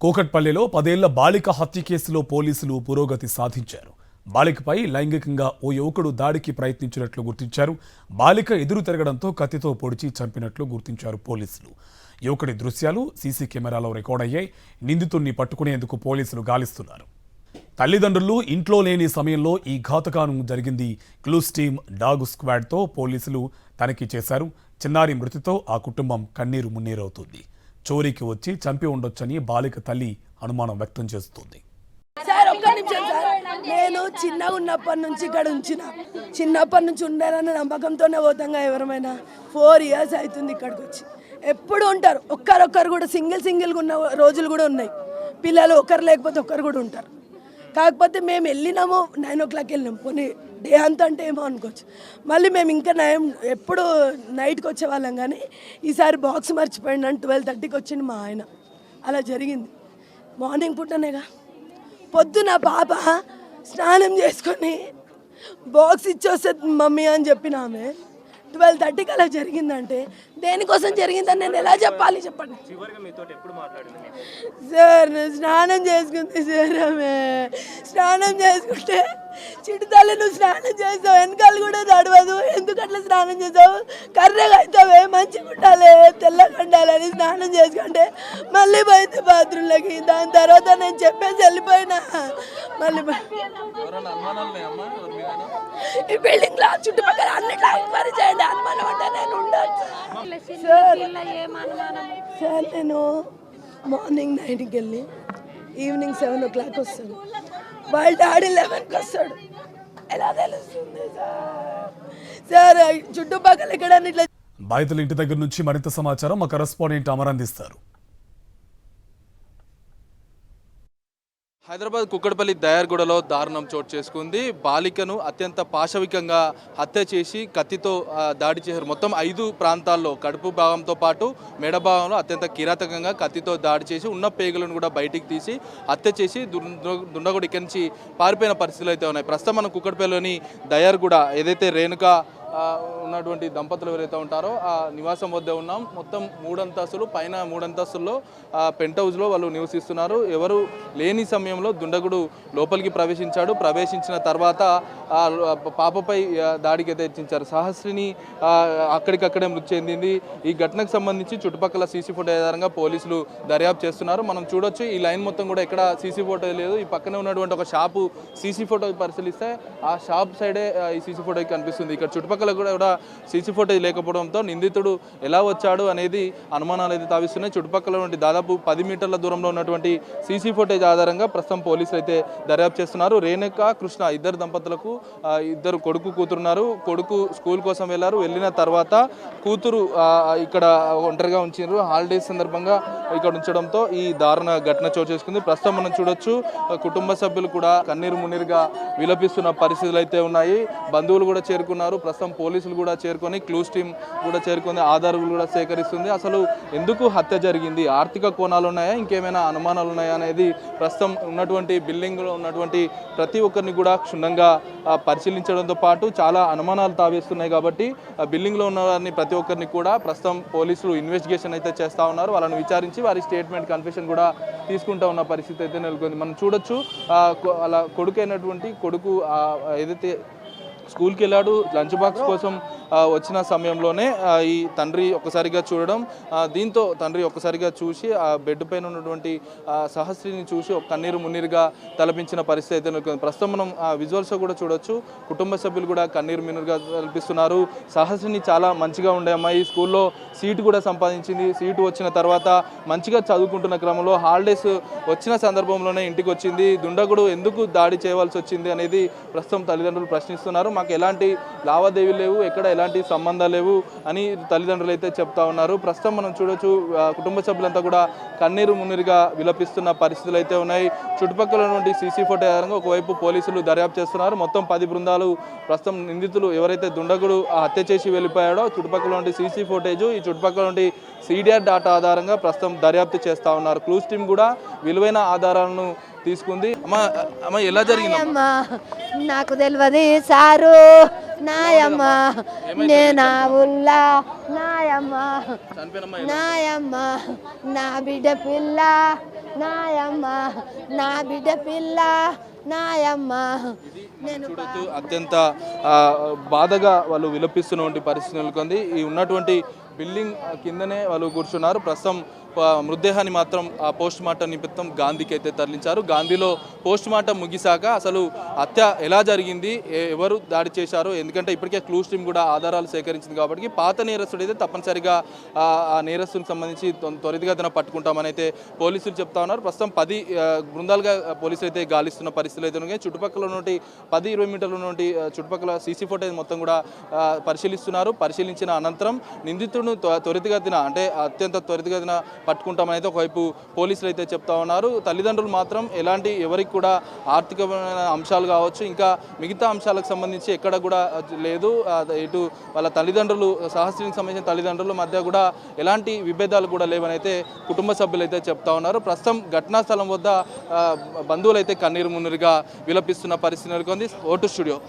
కూకట్పల్లిలో 10 ఏళ్ల బాలిక హత్య కేసులో పోలీసులు పురోగతి సాధించారు. బాలికపై లైంగికంగా ఓ యువకుడు దాడికి ప్రయత్నించినట్లు గుర్తించారు. బాలిక ఎదురు తిరగడంతో కత్తితో పొడిచి చంపినట్లు గుర్తించారు పోలీసులు. యువకుడి దృశ్యాలు సీసీ కెమెరాలో రికార్డ్ అయ్యాయి. నిందితుడిని పట్టుకునేందుకు పోలీసులు గాలిస్తున్నారు. తల్లిదండ్రులు ఇంట్లో లేని సమయంలో ఈ ఘాతుకానం జరిగింది. క్లూస్ టీమ్ డాగ్ స్క్వాడ్తో పోలీసులు తనిఖీ చేశారు. చిన్నారి మృతితో ఆ కుటుంబం కన్నీరు మున్నీరవుతుంది. చోరీకి వచ్చి చంపి ఉండొచ్చని బాలిక తల్లి అనుమానం వ్యక్తం చేస్తుంది. నేను చిన్నగా ఉన్నప్పటి నుంచి ఇక్కడ చిన్నప్పటి నుంచి ఉండాలన్న నమ్మకంతోనే పోతాంగా. ఎవరమైనా 4 years అవుతుంది ఇక్కడికి వచ్చి. ఎప్పుడు ఉంటారు, ఒక్కరొక్కరు కూడా సింగిల్గా ఉన్న రోజులు కూడా ఉన్నాయి. పిల్లలు ఒకరు లేకపోతే ఒక్కరు కూడా ఉంటారు. కాకపోతే మేము వెళ్ళినాము 9 o'clock వెళ్ళినాము. పోనీ డే అంతా అంటే ఏమో అనుకోవచ్చు. మళ్ళీ మేము ఇంకా నయం ఎప్పుడు నైట్కి వచ్చేవాళ్ళం, కానీ ఈసారి బాక్స్ మర్చిపోయిందని 12:30కి వచ్చింది మా ఆయన. అలా జరిగింది. మార్నింగ్ పుట్టనేగా పొద్దున పాప స్నానం చేసుకొని బాక్స్ ఇచ్చొస్తుంది మమ్మీ అని చెప్పిన ఆమె 12:30కి అలా జరిగిందంటే దేనికోసం జరిగిందని నేను ఎలా చెప్పాలి చెప్పండి సార్. నేను స్నానం చేసుకుంది సార్. ఆమె స్నానం చేసుకుంటే చిటితల్లి నువ్వు స్నానం చేస్తావు, వెనకాల కూడా నడవదు, ఎందుకు అట్లా స్నానం చేస్తావు, కర్రగా అవుతావే, మంచిగా ఉండాలి, తెల్లగా ఉండాలని స్నానం చేసుకుంటే మళ్ళీ పోయింది బాత్రూంలోకి. దాని తర్వాత నేను చెప్పేసి వెళ్ళిపోయినా. మళ్ళీ ఈ బిల్డింగ్ లో చుట్టుపక్కల అన్నిట్లో ఎంక్వైరీ చేయండి. అనుమానం అంటే నేను ఉండొచ్చు సార్. నేను మార్నింగ్ 9కి వెళ్ళి ఈవినింగ్ 7 o'clock వస్తాను. వాళ్ళ డాడీ 11కి వస్తాడు. ఎలా తెలుస్తుంది సార్? చుట్టుపక్కల ఇక్కడ ఇట్లా. బాధితుల ఇంటి దగ్గర నుంచి మరింత సమాచారం మా కరెస్పాండెంట్ అమర్ అందిస్తారు. హైదరాబాద్ కుక్కడపల్లి దయార్గూడలో దారుణం చోటు చేసుకుంది. బాలికను అత్యంత పాశవికంగా హత్య చేసి కత్తితో దాడి చేశారు. మొత్తం 5 ప్రాంతాల్లో కడుపు భాగంతో పాటు మెడ భాగంలో అత్యంత కిరాతకంగా కత్తితో దాడి చేసి ఉన్న పేగులను కూడా బయటికి తీసి హత్య చేసి దుండగుడు ఇక్కడి నుంచి పారిపోయిన పరిస్థితులు అయితే ఉన్నాయి. ప్రస్తుతం మనం కుక్కడపల్లిలోని దయార్గూడ ఏదైతే రేణుక ఉన్నటువంటి దంపతులు ఎవరైతే ఉంటారో ఆ నివాసం వద్ద ఉన్నాం. మొత్తం 3 అంతస్తులు, పైన 3 అంతస్తుల్లో పెంట్ హౌస్లో వాళ్ళు నివసిస్తున్నారు. ఎవరు లేని సమయంలో దుండగుడు లోపలికి ప్రవేశించాడు. ప్రవేశించిన తర్వాత పాపపై దాడికి యత్నించారు. సహస్రిని అక్కడికక్కడే మృతి చెందింది. ఈ ఘటనకు సంబంధించి చుట్టుపక్కల సీసీ ఫోటో ఆధారంగా పోలీసులు దర్యాప్తు చేస్తున్నారు. మనం చూడొచ్చు ఈ లైన్ మొత్తం కూడా ఎక్కడ సీసీ ఫోటో లేదు. ఈ పక్కనే ఉన్నటువంటి ఒక షాపు సీసీ ఫోటో పరిశీలిస్తే ఆ షాప్ సైడే ఈ సీసీ ఫోటో కనిపిస్తుంది. ఇక్కడ చుట్టుపక్కల కూడా సీసీ ఫోటేజ్ లేకపోవడంతో నిందితుడు ఎలా వచ్చాడు అనేది అనుమానాలు అయితే తావిస్తున్నాయి. చుట్టుపక్కల దాదాపు 10 మీటర్ల దూరంలో ఉన్నటువంటి సీసీ ఫోటేజ్ ఆధారంగా ప్రస్తుతం పోలీసులు అయితే దర్యాప్తు చేస్తున్నారు. రేణుక, కృష్ణ ఇద్దరు దంపతులకు 2 కొడుకు కూతురున్నారు. కొడుకు స్కూల్ కోసం వెళ్ళిన తర్వాత కూతురు ఇక్కడ ఒంటరిగా ఉంచారు. హాలిడేస్ సందర్భంగా ఇక్కడ ఉంచడంతో ఈ దారుణ ఘటన చోటు చేసుకుంది. ప్రస్తుతం మనం చూడొచ్చు కుటుంబ సభ్యులు కూడా కన్నీరు మున్నీరుగా విలపిస్తున్న పరిస్థితులు అయితే ఉన్నాయి. బంధువులు కూడా చేరుకున్నారు. ప్రస్తుతం పోలీసులు కూడా చేరుకొని క్లూస్ టీమ్ కూడా చేరుకుంది. ఆధారాలు కూడా సేకరిస్తుంది. అసలు ఎందుకు హత్య జరిగింది, ఆర్థిక కోణాలు ఉన్నాయా, ఇంకేమైనా అనుమానాలు ఉన్నాయా అనేది ప్రస్తుతం ఉన్నటువంటి బిల్డింగ్లో ఉన్నటువంటి ప్రతి ఒక్కరిని కూడా క్షుణ్ణంగా పరిశీలించడంతో పాటు చాలా అనుమానాలు తావేస్తున్నాయి. కాబట్టి బిల్డింగ్లో ఉన్న వారిని ప్రతి ఒక్కరిని కూడా ప్రస్తుతం పోలీసులు ఇన్వెస్టిగేషన్ అయితే చేస్తూ ఉన్నారు. వాళ్ళని విచారించి వారి స్టేట్మెంట్ కన్ఫెషన్ కూడా తీసుకుంటూ ఉన్న పరిస్థితి అయితే నెలకొంది. మనం చూడొచ్చు అలా కొడుకు ఏదైతే స్కూల్కి వెళ్ళాడు, లంచ్ బాక్స్ కోసం వచ్చిన సమయంలోనే ఈ తండ్రి ఒక్కసారిగా చూడడం, దీంతో తండ్రి ఒక్కసారిగా చూసి ఆ బెడ్ పైన ఉన్నటువంటి సహస్రిని చూసి ఒక కన్నీరు మున్నీరుగా తలపించిన పరిస్థితి అయితే నెలకొంది. ప్రస్తుతం మనం విజువల్స్ కూడా చూడొచ్చు. కుటుంబ సభ్యులు కూడా కన్నీరు మున్నీరుగా తలపిస్తున్నారు. సహస్రిని చాలా మంచిగా ఉండే అమ్మాయి, స్కూల్లో సీటు కూడా సంపాదించింది. సీటు వచ్చిన తర్వాత మంచిగా చదువుకుంటున్న క్రమంలో హాలిడేస్ వచ్చిన సందర్భంలోనే ఇంటికి వచ్చింది. దుండగుడు ఎందుకు దాడి చేయవలసి వచ్చింది అనేది ప్రస్తుతం తల్లిదండ్రులు ప్రశ్నిస్తున్నారు. మాకు ఎలాంటి లావాదేవీలు లేవు, ఎక్కడ ఎలాంటి సంబంధాలు లేవు అని తల్లిదండ్రులు అయితే చెప్తా ఉన్నారు. ప్రస్తుతం మనం చూడొచ్చు కుటుంబ సభ్యులంతా కూడా కన్నీరు మున్నీరుగా విలపిస్తున్న పరిస్థితులు అయితే ఉన్నాయి. చుట్టుపక్కల ఉన్నటువంటి సీసీ ఫోటో ఆధారంగా ఒకవైపు పోలీసులు దర్యాప్తు చేస్తున్నారు. మొత్తం 10 బృందాలు ప్రస్తుతం నిందితులు ఎవరైతే దుండగుడు హత్య చేసి వెళ్ళిపోయాడో చుట్టుపక్కల నుండి సీసీ ఫోటేజ్, ఈ చుట్టుపక్కల నుండి CDR డాటా ఆధారంగా ప్రస్తుతం దర్యాప్తు చేస్తూ ఉన్నారు. క్లూస్ టీమ్ కూడా విలువైన ఆధారాలను తీసుకుంది. అమ్మ ఎలా జరిగింది? నాకు తెలియదు సారు, నాయమ్మ నేనా ఉల్లా, నాయమ్మ నా బిడ్డ పిల్ల, నాయమ్మ నా బిడ్డ పిల్ల నాయమ్మ నేను చూడొచ్చు అత్యంత బాధగా వాళ్ళు విలపిస్తున్నటువంటి పరిస్థితి నెలకొంది. ఈ ఉన్నటువంటి బిల్డింగ్ కిందనే వాళ్ళు కూర్చున్నారు. ప్రస్తుతం మృతదేహాన్ని మాత్రం పోస్ట్ మార్టం నిమిత్తం గాంధీకి అయితే తరలించారు. గాంధీలో పోస్ట్ మార్టం ముగిశాక అసలు హత్య ఎలా జరిగింది, ఎవరు దాడి చేశారు, ఎందుకంటే ఇప్పటికే క్లూస్ టీమ్ కూడా ఆధారాలు సేకరించింది కాబట్టి పాత నేరస్తుడు అయితే తప్పనిసరిగా ఆ నేరస్తునికి సంబంధించి త్వరితగతిన పట్టుకుంటామని అయితే పోలీసులు చెప్తా ఉన్నారు. ప్రస్తుతం 10 బృందాలుగా పోలీసులు అయితే గాలిస్తున్న పరిస్థితులు అయితే ఉన్నాయి. చుట్టుపక్కల నుండి 10-20 మీటర్ల నుండి చుట్టుపక్కల సీసీ ఫుటేజ్ మొత్తం కూడా పరిశీలిస్తున్నారు. పరిశీలించిన అనంతరం నిందితుడిని త్వరితగతిన అంటే అత్యంత త్వరితగతిన పట్టుకుంటామని అయితే ఒకవైపు పోలీసులు అయితే చెప్తా ఉన్నారు. తల్లిదండ్రులు మాత్రం ఎవరికి కూడా ఆర్థికమైన అంశాలు కావచ్చు, ఇంకా మిగతా అంశాలకు సంబంధించి ఎక్కడ కూడా లేదు. ఇటు వాళ్ళ తల్లిదండ్రులు సహస్రికి సంబంధించిన తల్లిదండ్రుల మధ్య కూడా ఎలాంటి విభేదాలు కూడా లేవని అయితే కుటుంబ సభ్యులు అయితే చెప్తా ఉన్నారు. ప్రస్తుతం ఘటనా స్థలం వద్ద బంధువులు అయితే కన్నీరు మున్నీరుగా విలపిస్తున్న పరిస్థితి నెలకొంది. Vote studio.